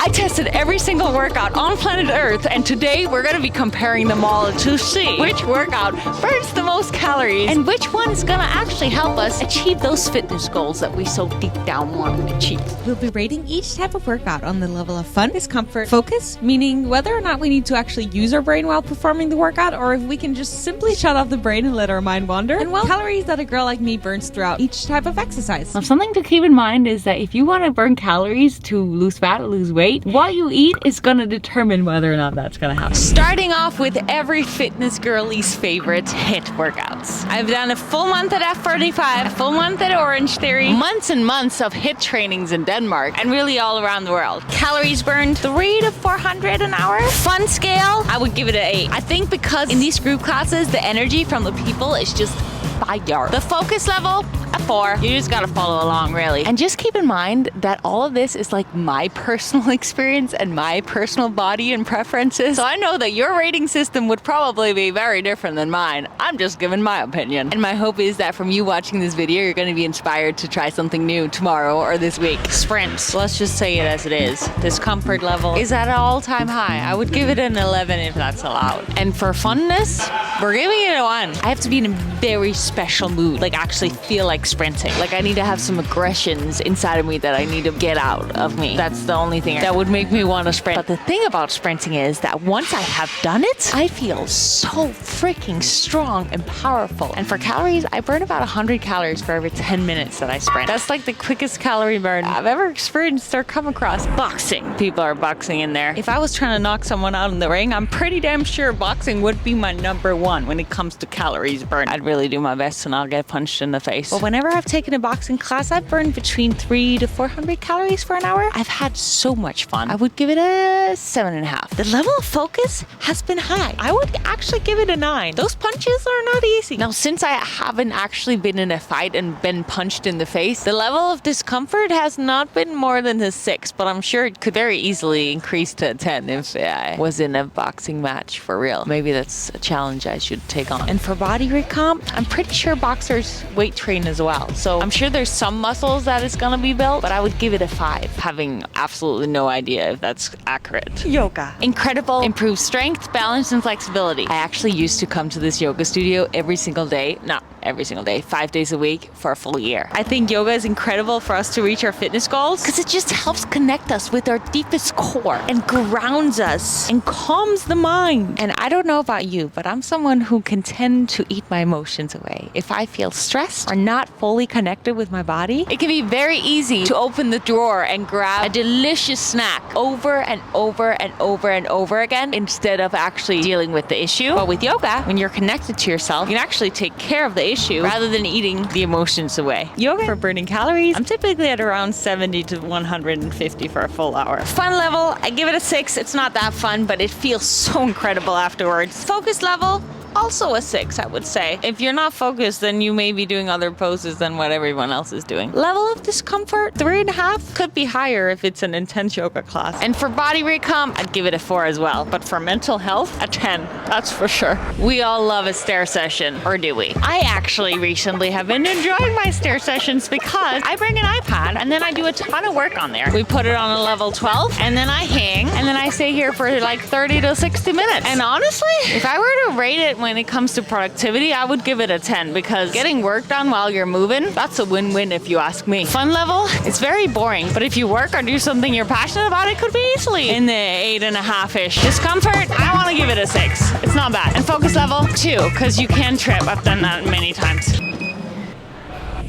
I tested every single workout on planet Earth, and today we're going to be comparing them all to see which workout burns the most calories and which one's going to actually help us achieve those fitness goals that we so deep down want to achieve. We'll be rating each type of workout on the level of fun, discomfort, focus, meaning whether or not we need to actually use our brain while performing the workout, or if we can just simply shut off the brain and let our mind wander, and well, calories that a girl like me burns throughout each type of exercise. Now, something to keep in mind is that if you want to burn calories to lose fat or lose weight, what you eat is going to determine whether or not that's going to happen. Starting off with every fitness girlie's favorite HIIT workouts. I've done a full month at F45, a full month at Orange Theory, months and months of HIIT trainings in Denmark, and really all around the world. Calories burned 300 to 400 an hour. Fun scale, I would give it an 8. I think because in these group classes, the energy from the people is just fire. The focus level, a 4. You just gotta follow along, really. And just keep in mind that all of this is like my personal experience and my personal body and preferences. So I know that your rating system would probably be very different than mine. I'm just giving my opinion. And my hope is that from you watching this video, you're gonna be inspired to try something new tomorrow or this week. Sprints. Let's just say it as it is. Discomfort level is at an all-time high. I would give it an 11 if that's allowed. And for funness, we're giving it a 1. I have to be in a very special mood, like actually feel like sprinting. Like I need to have some aggressions inside of me that I need to get out of me. That's the only thing that would make me want to sprint. But the thing about sprinting is that once I have done it, I feel so freaking strong and powerful. And for calories, I burn about 100 calories for every 10 minutes that I sprint. That's like the quickest calorie burn I've ever experienced or come across. Boxing. People are boxing in there. If I was trying to knock someone out in the ring, I'm pretty damn sure boxing would be my number 1 when it comes to calories burned. I'd really do my best to not get punched in the face. But whenever I've taken a boxing class, I've burned between 300 to 400 calories for an hour. I've had so much fun. I would give it a 7.5. The level of focus has been high. I would actually give it a 9. Those punches are not easy. Now, since I haven't actually been in a fight and been punched in the face, the level of discomfort has not been more than a 6, but I'm sure it could very easily increase to a 10 if I was in a boxing match for real. Maybe that's a challenge I should take on. And for body recomp, I'm pretty sure boxers weight train as well. So I'm sure there's some muscles that is gonna be built, but I would give it a 5, having absolutely no idea if that's accurate. Yoga. Incredible. Improved strength, balance, and flexibility. I actually used to come to this yoga studio every single day. Not every single day, 5 days a week for a full year. I think yoga is incredible for us to reach our fitness goals because it just helps connect us with our deepest core and grounds us and calms the mind. And I don't know about you, but I'm someone who can tend to eat my emotions away. If I feel stressed or not fully connected with my body, it can be very easy to open the drawer and grab a delicious snack over and over and over and over again instead of actually dealing with the issue. But with yoga, when you're connected to yourself, you can actually take care of the issue rather than eating the emotions away. Yoga for burning calories, I'm typically at around 70 to 150 for a full hour. Fun level, I give it a 6. It's not that fun, but it feels so incredible afterwards. Focus level, also a 6, I would say. If you're not focused, then you may be doing other poses than what everyone else is doing. Level of discomfort, 3.5. Could be higher if it's an intense yoga class. And for body recomp, I'd give it a 4 as well. But for mental health, a 10. That's for sure. We all love a stair session, or do we? I actually recently have been enjoying my stair sessions because I bring an iPad and then I do a ton of work on there. We put it on a level 12 and then I hang and then I stay here for like 30 to 60 minutes. And honestly, if I were to rate it when it comes to productivity, I would give it a 10 because getting work done while you're moving, that's a win-win if you ask me. Fun level, it's very boring, but if you work or do something you're passionate about, it could be easily in the 8.5-ish. Discomfort, I want to give it a 6. It's not bad. And focus level, 2, because you can trip. I've done that many times.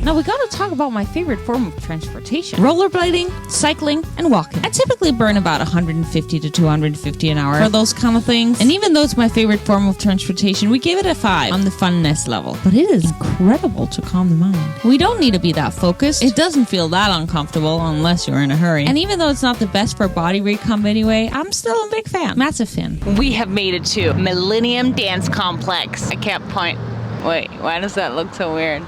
Now we gotta talk about my favorite form of transportation. Rollerblading, cycling, and walking. I typically burn about 150 to 250 an hour for those kind of things. And even though it's my favorite form of transportation, we give it a 5 on the funness level. But it is incredible to calm the mind. We don't need to be that focused. It doesn't feel that uncomfortable unless you're in a hurry. And even though it's not the best for body recomp anyway, I'm still a big fan. Massive fan. We have made it to Millennium Dance Complex. I can't point. Wait, why does that look so weird?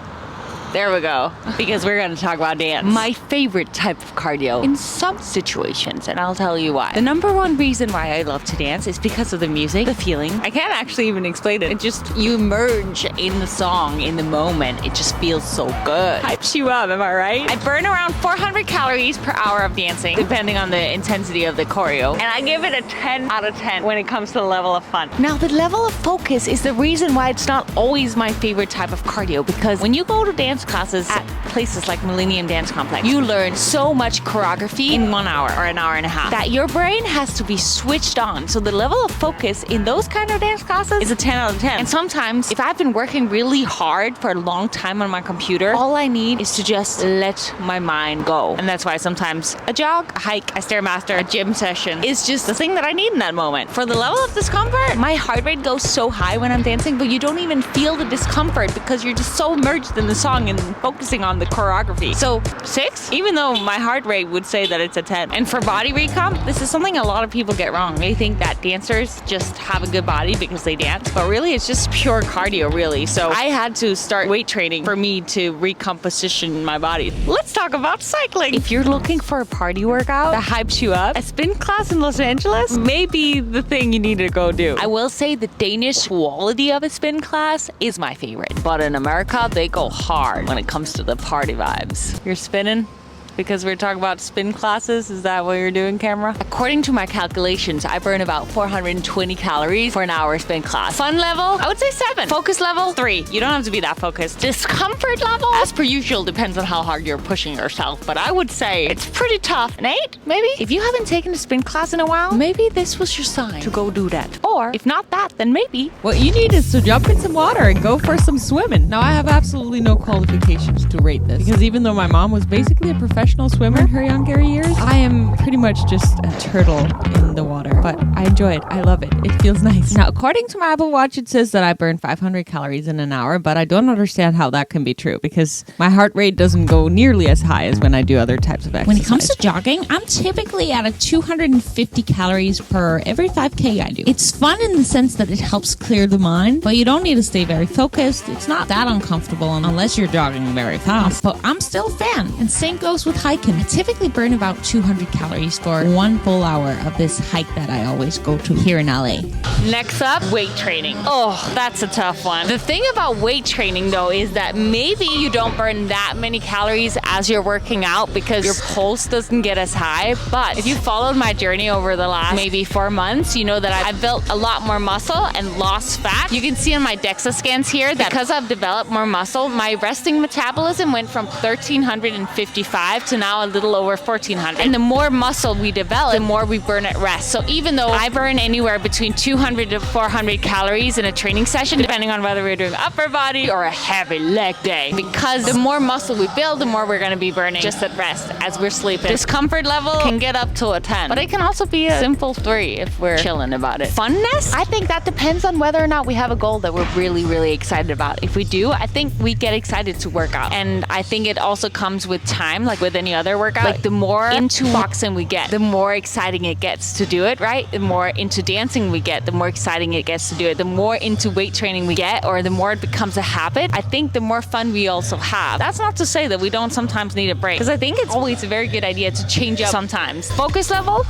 There we go. Because we're going to talk about dance. My favorite type of cardio in some situations, and I'll tell you why. The number one reason why I love to dance is because of the music, the feeling. I can't actually even explain it. It just, you emerge in the song, in the moment. It just feels so good. Hypes you up, am I right? I burn around 400 calories per hour of dancing, depending on the intensity of the choreo. And I give it a 10 out of 10 when it comes to the level of fun. Now, the level of focus is the reason why it's not always my favorite type of cardio, because when you go to dance classes at places like Millennium Dance Complex, you learn so much choreography in 1 hour or an hour and a half that your brain has to be switched on. So the level of focus in those kind of dance classes is a 10 out of 10. And sometimes if I've been working really hard for a long time on my computer, all I need is to just let my mind go. And that's why sometimes a jog, a hike, a Stairmaster, a gym session is just the thing that I need in that moment. For the level of discomfort, my heart rate goes so high when I'm dancing, but you don't even feel the discomfort because you're just so immersed in the song and focusing on the choreography. So 6, even though my heart rate would say that it's a 10. And for body recomp, this is something a lot of people get wrong. They think that dancers just have a good body because they dance, but really it's just pure cardio, really. So I had to start weight training for me to recomposition my body. Let's talk about cycling. If you're looking for a party workout that hypes you up, a spin class in Los Angeles may be the thing you need to go do. I will say the Danish quality of a spin class is my favorite, but in America, they go hard when it comes to the party vibes. You're spinning? Because we're talking about spin classes? Is that what you're doing, camera? According to my calculations, I burn about 420 calories for an hour spin class. Fun level? I would say 7. Focus level? 3. You don't have to be that focused. Discomfort level? As per usual, depends on how hard you're pushing yourself, but I would say it's pretty tough. An 8, maybe? If you haven't taken a spin class in a while, maybe this was your sign to go do that. Or if not that, then maybe What you need is to jump in some water and go for some swimming. Now, I have absolutely no qualifications to rate this, because even though my mom was basically a professional swimmer in her younger years, I am pretty much just a turtle in the water. But I enjoy it. I love it. It feels nice. Now, according to my Apple Watch, it says that I burn 500 calories in an hour, but I don't understand how that can be true, because my heart rate doesn't go nearly as high as when I do other types of exercise. When it comes to jogging, I'm typically at a 250 calories per every 5K I do. It's fun in the sense that it helps clear the mind, but you don't need to stay very focused. It's not that uncomfortable unless you're jogging very fast. But I'm still a fan, and same goes with hiking. I typically burn about 200 calories for 1 full hour of this hike that I always go to here in LA. Next up, weight training. Oh, that's a tough one. The thing about weight training, though, is that maybe you don't burn that many calories as you're working out because your pulse doesn't get as high. But if you followed my journey over the last maybe 4 months, you know that I've built a lot more muscle and lost fat. You can see on my DEXA scans here that because I've developed more muscle, my resting metabolism went from 1,355 to now a little over 1,400. And the more muscle we develop, the more we burn at rest. So even though I burn anywhere between 200 to 400 calories in a training session, depending on whether we're doing upper body or a heavy leg day, because the more muscle we build, the more we're going to be burning just at rest as we're sleeping. Discomfort level can get up to a 10, but it can also be a simple 3 if we're chilling about it. Funness? I think that depends on whether or not we have a goal that we're really, really excited about. If we do, I think we get excited to work out. And I think it also comes with time, like with any other workout. Like the more into boxing we get, the more exciting it gets to do it, right? The more into dancing we get, the more exciting it gets to do it. The more into weight training we get, or the more it becomes a habit, I think the more fun we also have. That's not to say that we don't sometimes need a break, because I think it's always a very good idea to change up sometimes. Focus level?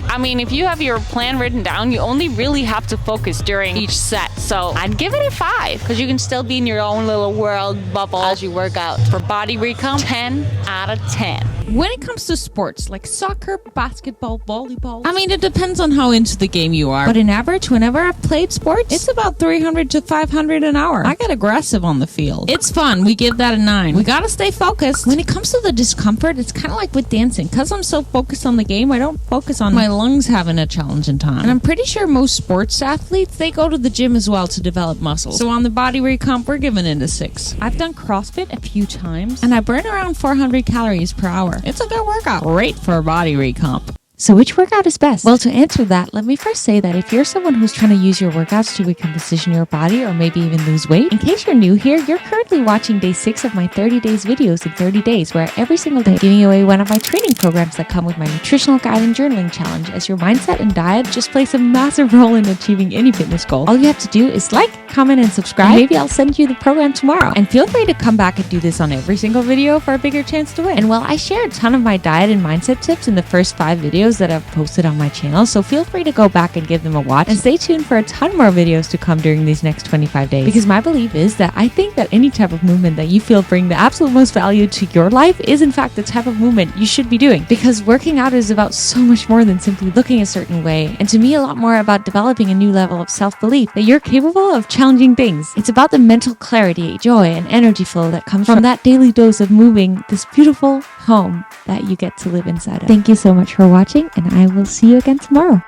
I mean, if you have your plan written down, you only really have to focus during each set. So I'd give it a 5, because you can still be in your own little world bubble as you work out. For body recomp, 10 out of 10. When it comes to sports like soccer, basketball, volleyball, I mean, it depends on how into the game you are. But in average, whenever I've played sports, it's about 300 to 500 an hour. I get aggressive on the field. It's fun. We give that a 9. We gotta stay focused. When it comes to the discomfort, it's kind of like with dancing. Because I'm so focused on the game, I don't focus on my lungs having a challenging time. And I'm pretty sure most sports athletes, they go to the gym as well to develop muscles. So on the body recomp, we're giving it a 6. I've done CrossFit a few times, and I burn around 400 calories per hour. It's a good workout. Great for body recomp. So which workout is best? Well, to answer that, let me first say that if you're someone who's trying to use your workouts to recondition your body or maybe even lose weight, in case you're new here, you're currently watching day 6 of my 30 days videos in 30 days, where every single day I'm giving away one of my training programs that come with my nutritional guide and journaling challenge, as your mindset and diet just plays a massive role in achieving any fitness goal. All you have to do is like, comment, and subscribe. And maybe I'll send you the program tomorrow. And feel free to come back and do this on every single video for a bigger chance to win. And while I share a ton of my diet and mindset tips in the first 5 videos that I've posted on my channel, so feel free to go back and give them a watch, and stay tuned for a ton more videos to come during these next 25 days. Because my belief is that I think that any type of movement that you feel bring the absolute most value to your life is in fact the type of movement you should be doing. Because working out is about so much more than simply looking a certain way, and to me a lot more about developing a new level of self-belief that you're capable of challenging things. It's about the mental clarity, joy, and energy flow that comes from that daily dose of moving this beautiful home that you get to live inside of. Thank you so much for watching, and I will see you again tomorrow.